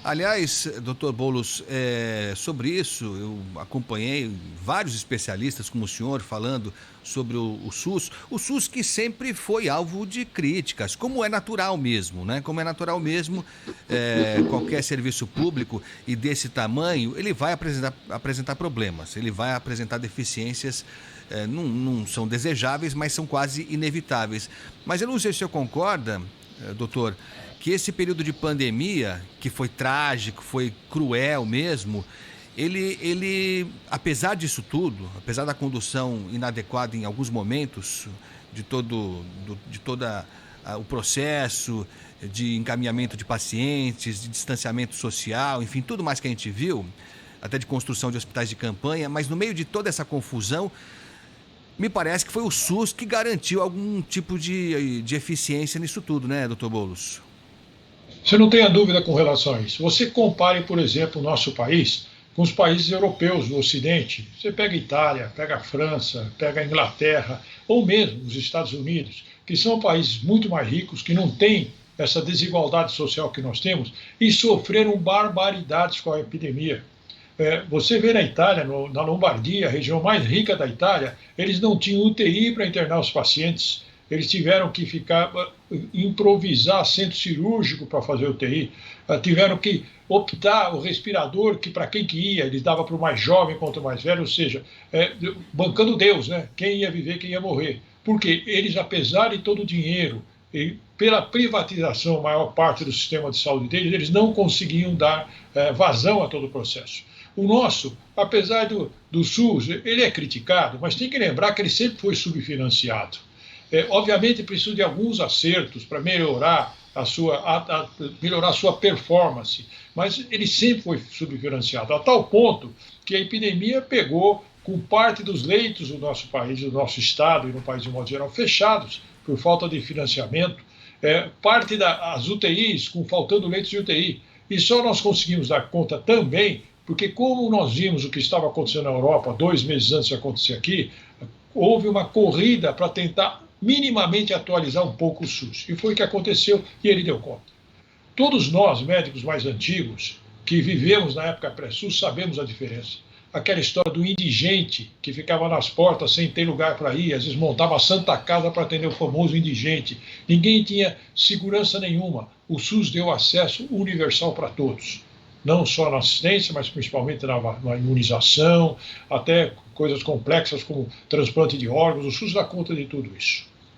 Aliás, doutor Boulos, sobre isso, eu acompanhei vários especialistas como o senhor falando sobre o SUS. O SUS que sempre foi alvo de críticas, como é natural mesmo, né? Como é natural mesmo, qualquer serviço público e desse tamanho, ele vai apresentar problemas, ele vai apresentar deficiências, não são desejáveis, mas são quase inevitáveis. Mas eu não sei se o senhor concorda, doutor, que esse período de pandemia, que foi trágico, foi cruel mesmo, apesar disso tudo, apesar da condução inadequada em alguns momentos de todo o processo de encaminhamento de pacientes, de distanciamento social, enfim, tudo mais que a gente viu, até de construção de hospitais de campanha, mas no meio de toda essa confusão, me parece que foi o SUS que garantiu algum tipo de eficiência nisso tudo, né, doutor Boulos? Você não tenha dúvida com relação a isso. Você compare, por exemplo, o nosso país com os países europeus do Ocidente. Você pega a Itália, pega a França, pega a Inglaterra, ou mesmo os Estados Unidos, que são países muito mais ricos, que não têm essa desigualdade social que nós temos, e sofreram barbaridades com a epidemia. Você vê na Itália, na Lombardia, a região mais rica da Itália, eles não tinham UTI para internar os pacientes. Eles tiveram que improvisar centro cirúrgico para fazer UTI, tiveram que optar o respirador, que para quem que ia, eles davam para o mais jovem contra o mais velho, ou seja, bancando Deus, né? Quem ia viver, quem ia morrer. Porque eles, apesar de todo o dinheiro, e pela privatização, a maior parte do sistema de saúde deles, eles não conseguiam dar vazão a todo o processo. O nosso, apesar do SUS, ele é criticado, mas tem que lembrar que ele sempre foi subfinanciado. Obviamente, precisa de alguns acertos para melhorar melhorar a sua performance, mas ele sempre foi subfinanciado, a tal ponto que a epidemia pegou com parte dos leitos do nosso país, do nosso estado e no país de modo geral, fechados por falta de financiamento, parte das UTIs faltando leitos de UTI. E só nós conseguimos dar conta também, porque como nós vimos o que estava acontecendo na Europa 2 meses antes de acontecer aqui, houve uma corrida para tentar minimamente atualizar um pouco o SUS. E foi o que aconteceu e ele deu conta. Todos nós, médicos mais antigos, que vivemos na época pré-SUS, sabemos a diferença. Aquela história do indigente que ficava nas portas sem ter lugar para ir, às vezes montava a Santa Casa para atender o famoso indigente. Ninguém tinha segurança nenhuma. O SUS deu acesso universal para todos. Não só na assistência, mas principalmente na imunização, até coisas complexas como transplante de órgãos. O SUS dá conta de tudo isso.